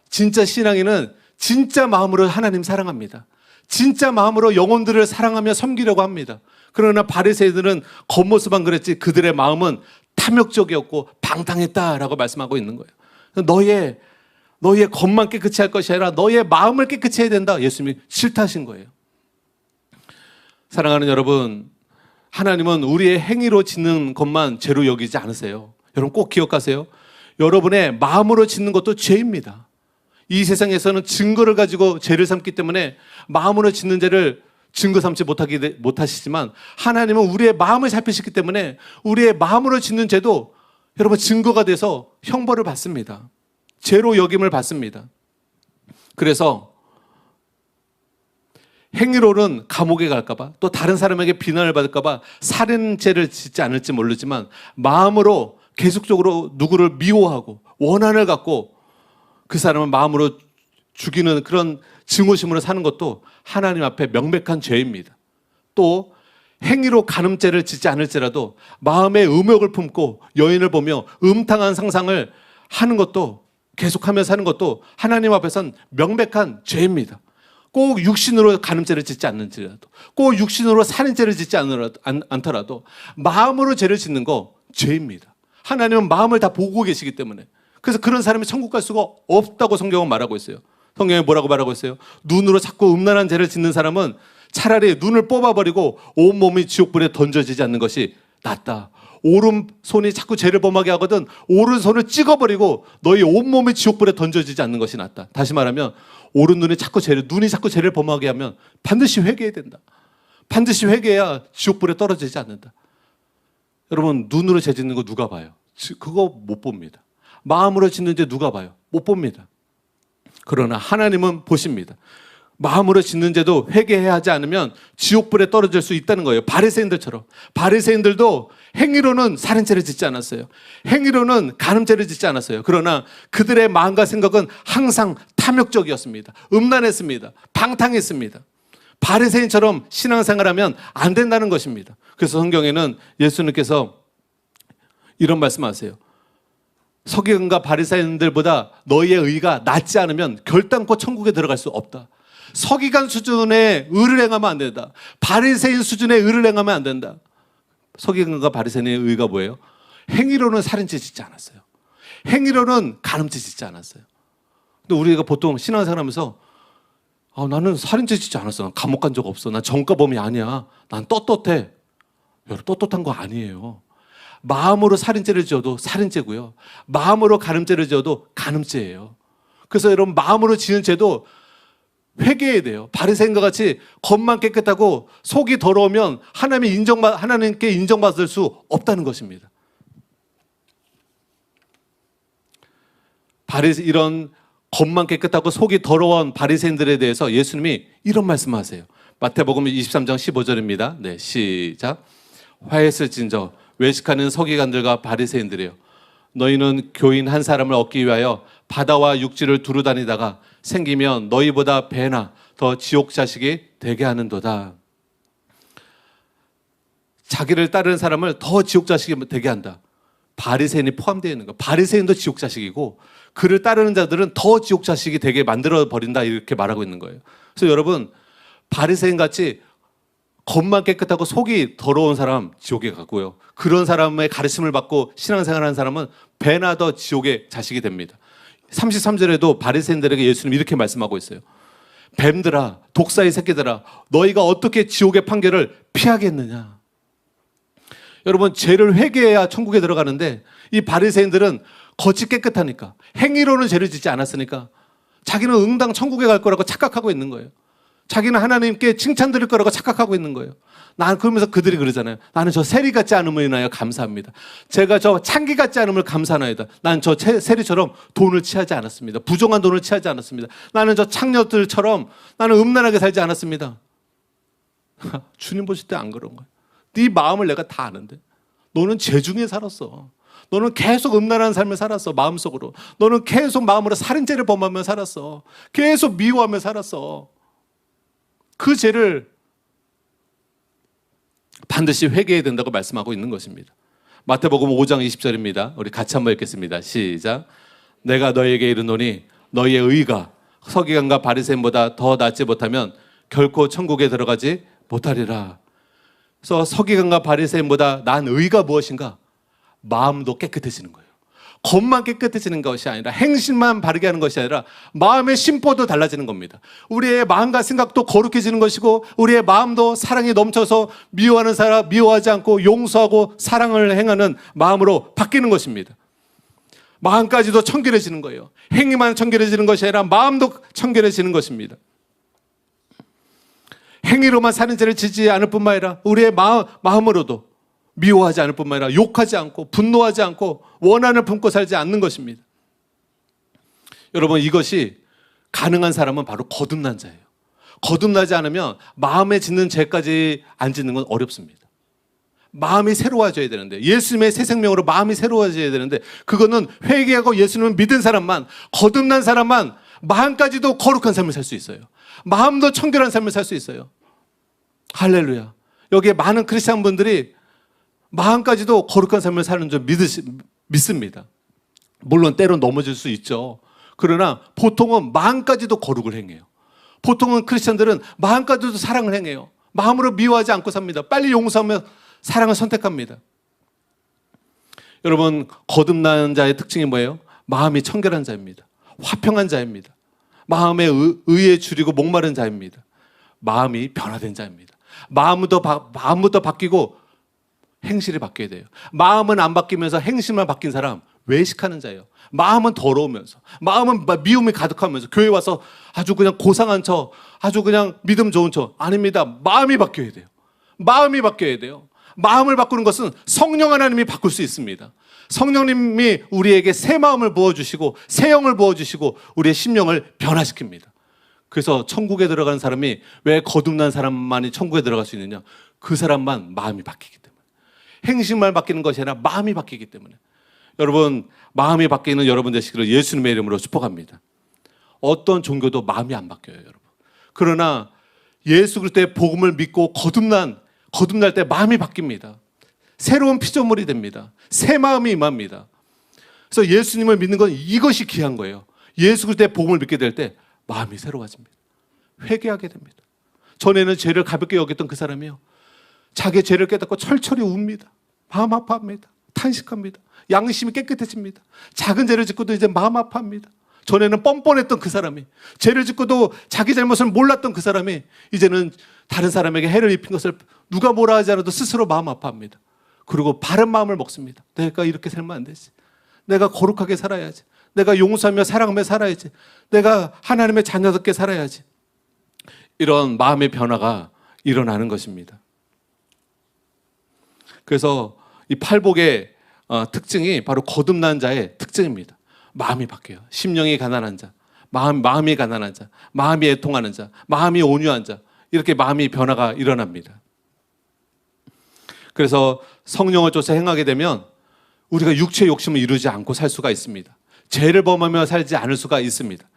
진짜 신앙인은 진짜 마음으로 하나님 사랑합니다. 진짜 마음으로 영혼들을 사랑하며 섬기려고 합니다. 그러나 바리새인들은 겉모습만 그랬지 그들의 마음은 탐욕적이었고 방탕했다라고 말씀하고 있는 거예요. 너의 겉만 깨끗이 할 것이 아니라 너의 마음을 깨끗이 해야 된다. 예수님이 싫다하신 거예요. 사랑하는 여러분, 하나님은 우리의 행위로 짓는 것만 죄로 여기지 않으세요. 여러분 꼭 기억하세요. 여러분의 마음으로 짓는 것도 죄입니다. 이 세상에서는 증거를 가지고 죄를 삼기 때문에 마음으로 짓는 죄를 증거 삼지 못하시지만 하나님은 우리의 마음을 살피시기 때문에 우리의 마음으로 짓는 죄도 여러분 증거가 돼서 형벌을 받습니다. 죄로 여김을 받습니다. 그래서 행위로는 감옥에 갈까봐 또 다른 사람에게 비난을 받을까봐 살인죄를 짓지 않을지 모르지만 마음으로 계속적으로 누구를 미워하고 원한을 갖고 그 사람을 마음으로 죽이는 그런 증오심으로 사는 것도 하나님 앞에 명백한 죄입니다. 또 행위로 간음죄를 짓지 않을지라도 마음에 음욕을 품고 여인을 보며 음탕한 상상을 하는 것도 계속하며 사는 것도 하나님 앞에선 명백한 죄입니다. 꼭 육신으로 간음죄를 짓지 않는지라도 꼭 육신으로 살인죄를 짓지 않더라도 마음으로 죄를 짓는 거 죄입니다. 하나님은 마음을 다 보고 계시기 때문에 그래서 그런 사람이 천국 갈 수가 없다고 성경은 말하고 있어요. 성경에 뭐라고 말하고 있어요? 눈으로 자꾸 음란한 죄를 짓는 사람은 차라리 눈을 뽑아버리고 온몸이 지옥불에 던져지지 않는 것이 낫다. 오른손이 자꾸 죄를 범하게 하거든 오른손을 찍어버리고 너희 온몸이 지옥불에 던져지지 않는 것이 낫다. 다시 말하면 눈이 자꾸 죄를 범하게 하면 반드시 회개해야 된다. 반드시 회개해야 지옥불에 떨어지지 않는다. 여러분 눈으로 죄 짓는 거 누가 봐요? 그거 못 봅니다. 마음으로 짓는 죄 누가 봐요? 못 봅니다. 그러나 하나님은 보십니다. 마음으로 짓는 죄도 회개해야 하지 않으면 지옥불에 떨어질 수 있다는 거예요. 바리새인들처럼. 바리새인들도 행위로는 살인죄를 짓지 않았어요. 행위로는 간음죄를 짓지 않았어요. 그러나 그들의 마음과 생각은 항상 탐욕적이었습니다. 음란했습니다. 방탕했습니다. 바리새인처럼 신앙생활하면 안 된다는 것입니다. 그래서 성경에는 예수님께서 이런 말씀하세요. 서기관과 바리새인들보다 너희의 의가 낫지 않으면 결단코 천국에 들어갈 수 없다. 서기관 수준의 의를 행하면 안 된다. 바리새인 수준의 의를 행하면 안 된다. 서기관과 바리새인의 의가 뭐예요? 행위로는 살인죄 짓지 않았어요. 행위로는 간음죄 짓지 않았어요. 근데 우리가 보통 신앙생활하면서 나는 살인죄 짓지 않았어. 난 감옥 간 적 없어. 난 전과범이 아니야. 난 떳떳해. 여러분 떳떳한 거 아니에요. 마음으로 살인죄를 지어도 살인죄고요. 마음으로 간음죄를 지어도 간음죄예요. 그래서 여러분 마음으로 지은 죄도 회개해야 돼요. 바리새인과 같이 겉만 깨끗하고 속이 더러우면 하나님께 인정받을 수 없다는 것입니다. 이런 겉만 깨끗하고 속이 더러운 바리새인들에 대해서 예수님이 이런 말씀하세요. 마태복음 23장 15절입니다. 네, 시작. 화했을진저 외식하는 서기관들과 바리새인들이여 너희는 교인 한 사람을 얻기 위하여 바다와 육지를 두루 다니다가 생기면 너희보다 배나 더 지옥 자식이 되게 하는도다. 자기를 따르는 사람을 더 지옥 자식이 되게 한다. 바리새인이 포함되어 있는 거. 바리새인도 지옥 자식이고 그를 따르는 자들은 더 지옥 자식이 되게 만들어 버린다 이렇게 말하고 있는 거예요. 그래서 여러분 바리새인 같이 겉만 깨끗하고 속이 더러운 사람 지옥에 가고요. 그런 사람의 가르침을 받고 신앙생활하는 사람은 배나 더 지옥의 자식이 됩니다. 33절에도 바리새인들에게 예수님이 이렇게 말씀하고 있어요. 뱀들아, 독사의 새끼들아, 너희가 어떻게 지옥의 판결을 피하겠느냐. 여러분 죄를 회개해야 천국에 들어가는데 이 바리새인들은 겉이 깨끗하니까 행위로는 죄를 짓지 않았으니까 자기는 응당 천국에 갈 거라고 착각하고 있는 거예요. 자기는 하나님께 칭찬 드릴 거라고 착각하고 있는 거예요. 난 그러면서 그들이 그러잖아요. 나는 저 세리 같지 않음을 인하여 감사합니다. 제가 저 창기 같지 않음을 감사하나이다. 나는 저 세리처럼 돈을 취하지 않았습니다. 부정한 돈을 취하지 않았습니다. 나는 저 창녀들처럼 나는 음란하게 살지 않았습니다. 주님 보실 때 안 그런 거예요. 네 마음을 내가 다 아는데 너는 죄중에 살았어. 너는 계속 음란한 삶을 살았어. 마음속으로. 너는 계속 마음으로 살인죄를 범하며 살았어. 계속 미워하며 살았어. 그 죄를 반드시 회개해야 된다고 말씀하고 있는 것입니다. 마태복음 5장 20절입니다. 우리 같이 한번 읽겠습니다. 시작. 내가 너희에게 이르노니 너희의 의가 서기관과 바리새인보다 더 낫지 못하면 결코 천국에 들어가지 못하리라. 그래서 서기관과 바리새인보다 나은 의가 무엇인가? 마음도 깨끗해지는 거예요. 겉만 깨끗해지는 것이 아니라 행실만 바르게 하는 것이 아니라 마음의 심보도 달라지는 겁니다. 우리의 마음과 생각도 거룩해지는 것이고 우리의 마음도 사랑이 넘쳐서 미워하는 사람 미워하지 않고 용서하고 사랑을 행하는 마음으로 바뀌는 것입니다. 마음까지도 청결해지는 거예요. 행위만 청결해지는 것이 아니라 마음도 청결해지는 것입니다. 행위로만 사는 죄를 지지 않을 뿐만 아니라 우리의 마음으로도 미워하지 않을 뿐만 아니라 욕하지 않고 분노하지 않고 원한을 품고 살지 않는 것입니다. 여러분, 이것이 가능한 사람은 바로 거듭난 자예요. 거듭나지 않으면 마음에 짓는 죄까지 안 짓는 건 어렵습니다. 마음이 새로워져야 되는데, 예수님의 새 생명으로 마음이 새로워져야 되는데, 그거는 회개하고 예수님을 믿은 사람만, 거듭난 사람만 마음까지도 거룩한 삶을 살 수 있어요. 마음도 청결한 삶을 살 수 있어요. 할렐루야. 여기에 많은 크리스찬 분들이 마음까지도 거룩한 삶을 사는 줄 믿습니다. 물론 때론 넘어질 수 있죠. 그러나 보통은 마음까지도 거룩을 행해요. 보통은 크리스찬들은 마음까지도 사랑을 행해요. 마음으로 미워하지 않고 삽니다. 빨리 용서하며 사랑을 선택합니다. 여러분, 거듭난 자의 특징이 뭐예요? 마음이 청결한 자입니다. 화평한 자입니다. 마음에 의에 줄이고 목마른 자입니다. 마음이 변화된 자입니다. 마음부터 바뀌고 행실이 바뀌어야 돼요. 마음은 안 바뀌면서 행실만 바뀐 사람 외식하는 자예요. 마음은 더러우면서, 마음은 미움이 가득하면서 교회 와서 아주 그냥 고상한 척, 아주 그냥 믿음 좋은 척. 아닙니다. 마음이 바뀌어야 돼요. 마음이 바뀌어야 돼요. 마음을 바꾸는 것은 성령 하나님이 바꿀 수 있습니다. 성령님이 우리에게 새 마음을 부어주시고 새 영을 부어주시고 우리의 심령을 변화시킵니다. 그래서 천국에 들어가는 사람이 왜 거듭난 사람만이 천국에 들어갈 수 있느냐? 그 사람만 마음이 바뀌기 때문에. 행실만 바뀌는 것이 아니라 마음이 바뀌기 때문에. 여러분, 마음이 바뀌는 여러분 되시기를 예수님의 이름으로 축복합니다. 어떤 종교도 마음이 안 바뀌어요, 여러분. 그러나 예수 그리스도의 복음을 믿고 거듭날 때 마음이 바뀝니다. 새로운 피조물이 됩니다. 새 마음이 임합니다. 그래서 예수님을 믿는 건 이것이 귀한 거예요. 예수 그리스도의 복음을 믿게 될 때 마음이 새로워집니다. 회개하게 됩니다. 전에는 죄를 가볍게 여겼던 그 사람이요, 자기의 죄를 깨닫고 철철이 웁니다. 마음 아파합니다. 탄식합니다. 양심이 깨끗해집니다. 작은 죄를 짓고도 이제 마음 아파합니다. 전에는 뻔뻔했던 그 사람이, 죄를 짓고도 자기 잘못을 몰랐던 그 사람이 이제는 다른 사람에게 해를 입힌 것을 누가 뭐라 하지 않아도 스스로 마음 아파합니다. 그리고 바른 마음을 먹습니다. 내가 이렇게 살면 안 되지. 내가 거룩하게 살아야지. 내가 용서하며 사랑하며 살아야지. 내가 하나님의 자녀답게 살아야지. 이런 마음의 변화가 일어나는 것입니다. 그래서 이 팔복의 특징이 바로 거듭난 자의 특징입니다. 마음이 바뀌어요. 심령이 가난한 자, 마음이 가난한 자, 마음이 애통하는 자, 마음이 온유한 자, 이렇게 마음이 변화가 일어납니다. 그래서 성령을 쫓아 행하게 되면 우리가 육체의 욕심을 이루지 않고 살 수가 있습니다. 죄를 범하며 살지 않을 수가 있습니다.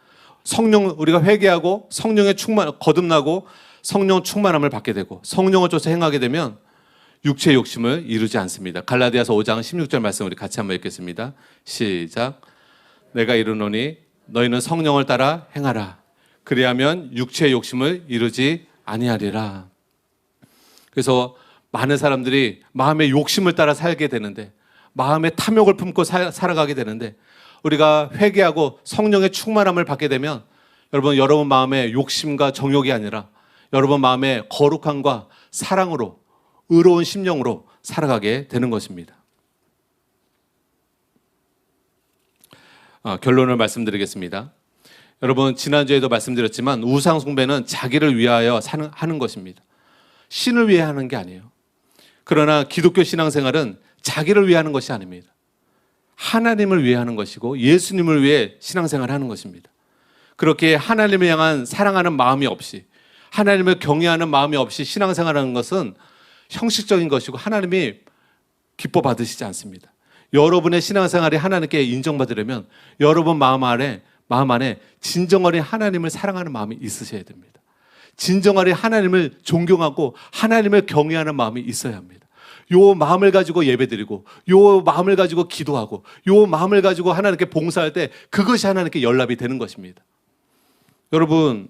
우리가 회개하고 성령의 거듭나고 성령 충만함을 받게 되고 성령을 쫓아 행하게 되면 육체의 욕심을 이루지 않습니다. 갈라디아서 5장 16절 말씀 우리 같이 한번 읽겠습니다. 시작. 내가 이르노니 너희는 성령을 따라 행하라. 그리하면 육체의 욕심을 이루지 아니하리라. 그래서 많은 사람들이 마음의 욕심을 따라 살게 되는데, 마음의 탐욕을 품고 살아가게 되는데, 우리가 회개하고 성령의 충만함을 받게 되면 여러분 마음에 욕심과 정욕이 아니라 여러분 마음에 거룩함과 사랑으로, 의로운 심령으로 살아가게 되는 것입니다. 결론을 말씀드리겠습니다. 여러분, 지난주에도 말씀드렸지만 우상 숭배는 자기를 위하여 하는 것입니다. 신을 위해 하는 게 아니에요. 그러나 기독교 신앙생활은 자기를 위해 하는 것이 아닙니다. 하나님을 위해 하는 것이고 예수님을 위해 신앙생활을 하는 것입니다. 그렇게 하나님을 향한 사랑하는 마음이 없이, 하나님을 경외하는 마음이 없이 신앙생활하는 것은 형식적인 것이고 하나님이 기뻐 받으시지 않습니다. 여러분의 신앙생활이 하나님께 인정받으려면 여러분 마음 안에 진정어린 하나님을 사랑하는 마음이 있으셔야 됩니다. 진정어린 하나님을 존경하고 하나님을 경외하는 마음이 있어야 합니다. 요 마음을 가지고 예배드리고 요 마음을 가지고 기도하고 요 마음을 가지고 하나님께 봉사할 때 그것이 하나님께 연락이 되는 것입니다. 여러분,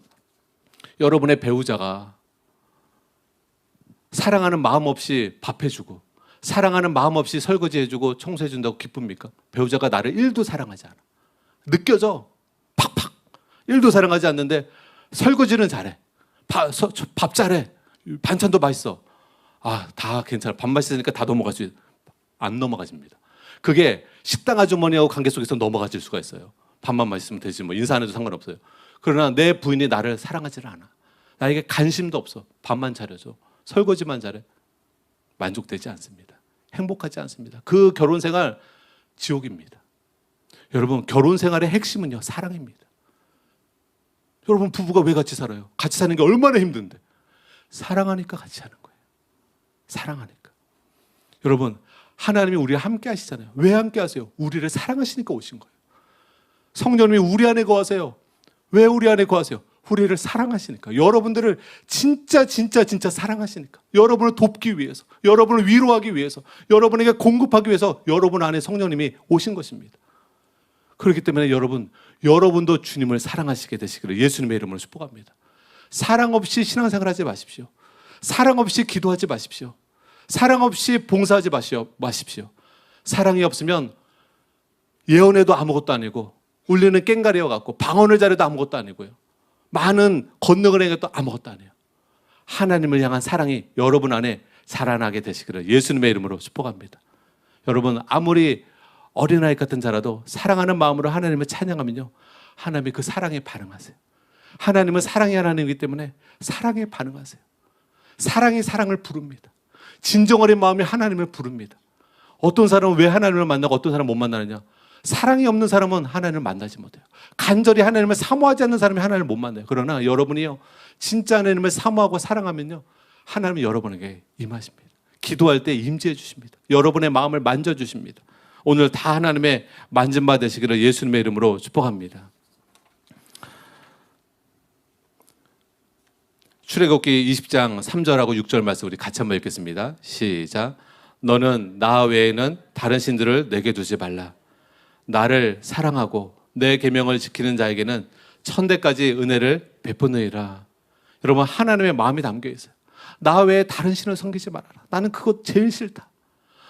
여러분의 배우자가 사랑하는 마음 없이 밥해주고 사랑하는 마음 없이 설거지해주고 청소해준다고 기쁩니까? 배우자가 나를 1도 사랑하지 않아. 느껴져. 팍팍. 1도 사랑하지 않는데 설거지는 잘해. 밥 잘해. 반찬도 맛있어. 아, 다 괜찮아. 밥 맛있으니까 다 넘어가지. 안 넘어가집니다. 그게 식당 아주머니하고 관계 속에서 넘어가질 수가 있어요. 밥만 맛있으면 되지 뭐 인사 안 해도 상관없어요. 그러나 내 부인이 나를 사랑하지를 않아. 나에게 관심도 없어. 밥만 차려줘. 설거지만 잘해. 만족되지 않습니다. 행복하지 않습니다. 그 결혼 생활 지옥입니다. 여러분, 결혼 생활의 핵심은요, 사랑입니다. 여러분, 부부가 왜 같이 살아요? 같이 사는 게 얼마나 힘든데. 사랑하니까 같이 하는 거예요. 사랑하니까. 여러분, 하나님이 우리와 함께 하시잖아요. 왜 함께 하세요? 우리를 사랑하시니까 오신 거예요. 성령님이 우리 안에 거하세요. 왜 우리 안에 거하세요? 우리를 사랑하시니까. 여러분들을 진짜 사랑하시니까. 여러분을 돕기 위해서, 여러분을 위로하기 위해서, 여러분에게 공급하기 위해서 여러분 안에 성령님이 오신 것입니다. 그렇기 때문에 여러분도 주님을 사랑하시게 되시기를 예수님의 이름으로 축복합니다. 사랑 없이 신앙생활 하지 마십시오. 사랑 없이 기도하지 마십시오. 사랑 없이 봉사하지 마십시오. 사랑이 없으면 예언해도 아무것도 아니고 울리는 꽹가리와 같고 방언을 잘해도 아무것도 아니고요. 많은 권능을 행해도 아무것도 아니에요. 하나님을 향한 사랑이 여러분 안에 자라나게 되시기를 예수님의 이름으로 축복합니다. 여러분, 아무리 어린아이 같은 자라도 사랑하는 마음으로 하나님을 찬양하면요, 하나님이 그 사랑에 반응하세요. 하나님은 사랑의 하나님이기 때문에 사랑에 반응하세요. 사랑이 사랑을 부릅니다. 진정 어린 마음이 하나님을 부릅니다. 어떤 사람은 왜 하나님을 만나고 어떤 사람은 못 만나느냐? 사랑이 없는 사람은 하나님을 만나지 못해요. 간절히 하나님을 사모하지 않는 사람이 하나님을 못 만나요. 그러나 여러분이요, 진짜 하나님을 사모하고 사랑하면요, 하나님이 여러분에게 임하십니다. 기도할 때 임재해 주십니다. 여러분의 마음을 만져주십니다. 오늘 다 하나님의 만진 바 되시기를 예수님의 이름으로 축복합니다. 출애굽기 20장 3절하고 6절 말씀 우리 같이 한번 읽겠습니다. 시작. 너는 나 외에는 다른 신들을 내게 두지 말라. 나를 사랑하고 내 계명을 지키는 자에게는 천대까지 은혜를 베푸느니라. 여러분, 하나님의 마음이 담겨 있어요. 나 외에 다른 신을 섬기지 말아라. 나는 그거 제일 싫다.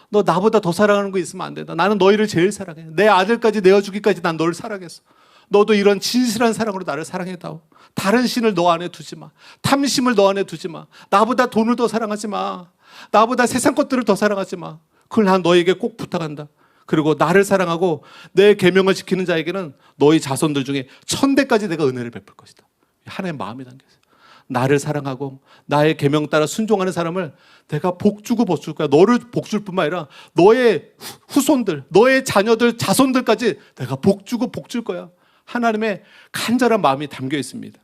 너 나보다 더 사랑하는 거 있으면 안 된다. 나는 너희를 제일 사랑해. 내 아들까지 내어주기까지 난 너를 사랑했어. 너도 이런 진실한 사랑으로 나를 사랑해다오. 다른 신을 너 안에 두지 마. 탐심을 너 안에 두지 마. 나보다 돈을 더 사랑하지 마. 나보다 세상 것들을 더 사랑하지 마. 그걸 난 너에게 꼭 부탁한다. 그리고 나를 사랑하고 내 계명을 지키는 자에게는 너희 자손들 중에 천대까지 내가 은혜를 베풀 것이다. 하나님의 마음이 담겨있어요. 나를 사랑하고 나의 계명 따라 순종하는 사람을 내가 복주고 복줄 거야. 너를 복줄 뿐만 아니라 너의 후손들, 너의 자녀들, 자손들까지 내가 복주고 복줄 거야. 하나님의 간절한 마음이 담겨 있습니다.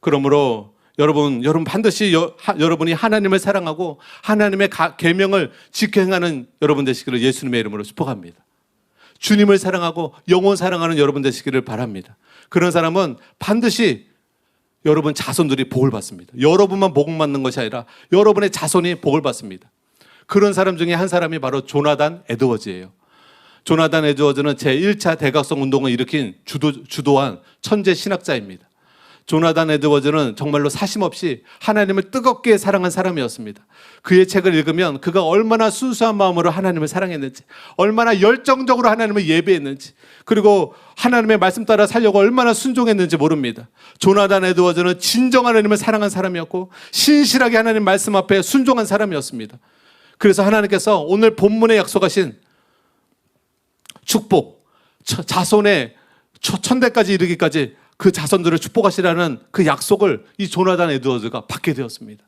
그러므로 여러분 반드시 여러분이 하나님을 사랑하고 하나님의 계명을 지켜 행하는 여러분 되시기를 예수님의 이름으로 축복합니다. 주님을 사랑하고 영혼 사랑하는 여러분 되시기를 바랍니다. 그런 사람은 반드시 여러분 자손들이 복을 받습니다. 여러분만 복을 받는 것이 아니라 여러분의 자손이 복을 받습니다. 그런 사람 중에 한 사람이 바로 조나단 에드워즈예요. 조나단 에드워즈는 제1차 대각성 운동을 일으킨 주도한 천재 신학자입니다. 조나단 에드워즈는 정말로 사심없이 하나님을 뜨겁게 사랑한 사람이었습니다. 그의 책을 읽으면 그가 얼마나 순수한 마음으로 하나님을 사랑했는지, 얼마나 열정적으로 하나님을 예배했는지, 그리고 하나님의 말씀 따라 살려고 얼마나 순종했는지 모릅니다. 조나단 에드워즈는 진정 하나님을 사랑한 사람이었고 신실하게 하나님 말씀 앞에 순종한 사람이었습니다. 그래서 하나님께서 오늘 본문에 약속하신 축복, 자손의 천대까지 이르기까지 그 자손들을 축복하시라는 그 약속을 이 조나단 에드워즈가 받게 되었습니다.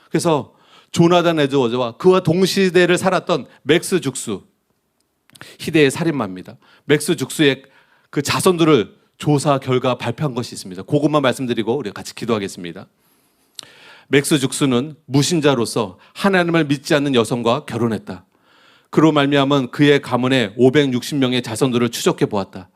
그래서 조나단 에드워즈와 그와 동시대를 살았던 맥스 죽수, 희대의 살인마입니다. 맥스 죽수의 그 자손들을 조사 결과 발표한 것이 있습니다. 그것만 말씀드리고 우리가 같이 기도하겠습니다. 맥스 죽스는 무신자로서 하나님을 믿지 않는 여성과 결혼했다. 그로 말미암은 그의 가문에 560명의 자손들을 추적해 보았다.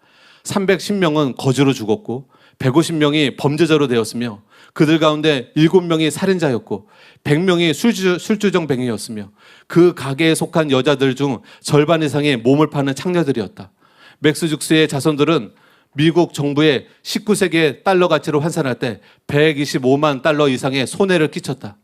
310명은 거지로 죽었고 150명이 범죄자로 되었으며 그들 가운데 7명이 살인자였고 100명이 술주정뱅이였으며 그 가게에 속한 여자들 중 절반 이상이 몸을 파는 창녀들이었다. 맥스 죽스의 자손들은 미국 정부에 19세기의 달러 가치로 환산할 때 125만 달러 이상의 손해를 끼쳤다.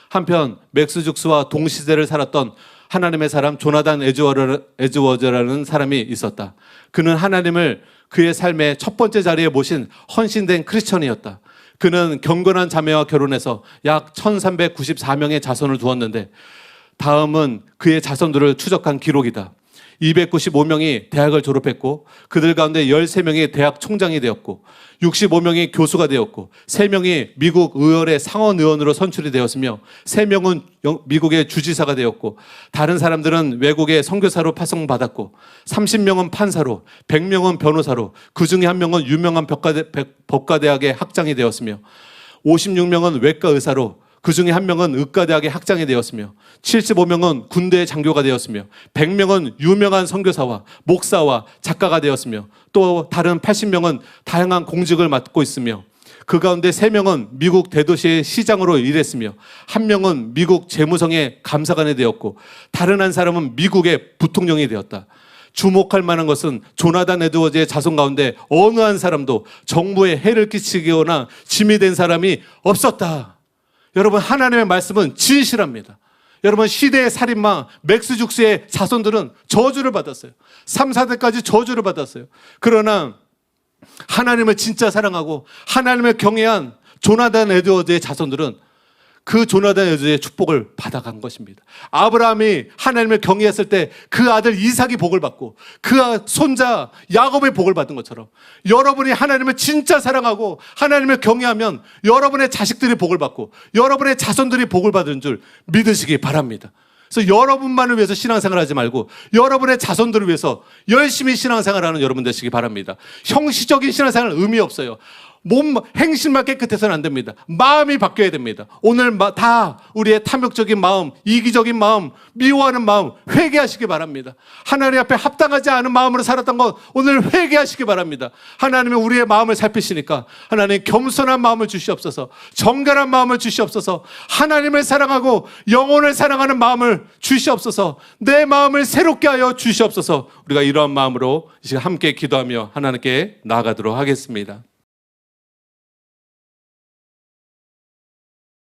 한편 맥스 죽스와 동시대를 살았던 하나님의 사람 조나단 에즈워즈라는 사람이 있었다. 그는 하나님을 그의 삶의 첫 번째 자리에 모신 헌신된 크리스천이었다. 그는 경건한 자매와 결혼해서 약 1394명의 자손을 두었는데 다음은 그의 자손들을 추적한 기록이다. 295명이 대학을 졸업했고 그들 가운데 13명이 대학 총장이 되었고 65명이 교수가 되었고 3명이 미국 의원의 상원 의원으로 선출이 되었으며 3명은 미국의 주지사가 되었고 다른 사람들은 외국의 선교사로 파송받았고 30명은 판사로 100명은 변호사로 그중에 1명은 유명한 법과대학의 학장이 되었으며 56명은 외과 의사로 그중에 1명은 의과대학의 학장이 되었으며 75명은 군대의 장교가 되었으며 100명은 유명한 선교사와 목사와 작가가 되었으며 또 다른 80명은 다양한 공직을 맡고 있으며 그 가운데 3명은 미국 대도시의 시장으로 일했으며 1명은 미국 재무성의 감사관이 되었고 다른 한 사람은 미국의 부통령이 되었다. 주목할 만한 것은 조나단 에드워즈의 자손 가운데 어느 한 사람도 정부에 해를 끼치거나 짐이 된 사람이 없었다. 여러분, 하나님의 말씀은 진실합니다. 여러분, 시대의 살인마 맥스 죽스의 자손들은 저주를 받았어요. 3, 4대까지 저주를 받았어요. 그러나 하나님을 진짜 사랑하고 하나님을 경외한 조나단 에드워즈의 자손들은 그 조나단 에드워즈의 축복을 받아간 것입니다. 아브라함이 하나님을 경외했을 때 그 아들 이삭이 복을 받고 그 손자 야곱의 복을 받은 것처럼 여러분이 하나님을 진짜 사랑하고 하나님을 경외하면 여러분의 자식들이 복을 받고 여러분의 자손들이 복을 받은 줄 믿으시기 바랍니다. 그래서 여러분만을 위해서 신앙생활 하지 말고 여러분의 자손들을 위해서 열심히 신앙생활하는 여러분 되시기 바랍니다. 형식적인 신앙생활은 의미 없어요. 몸 행실만 깨끗해서는 안 됩니다. 마음이 바뀌어야 됩니다. 오늘 다 우리의 탐욕적인 마음, 이기적인 마음, 미워하는 마음 회개하시기 바랍니다. 하나님 앞에 합당하지 않은 마음으로 살았던 것 오늘 회개하시기 바랍니다. 하나님이 우리의 마음을 살피시니까 하나님 겸손한 마음을 주시옵소서, 정결한 마음을 주시옵소서, 하나님을 사랑하고 영혼을 사랑하는 마음을 주시옵소서, 내 마음을 새롭게 하여 주시옵소서. 우리가 이러한 마음으로 이 시간 함께 기도하며 하나님께 나아가도록 하겠습니다.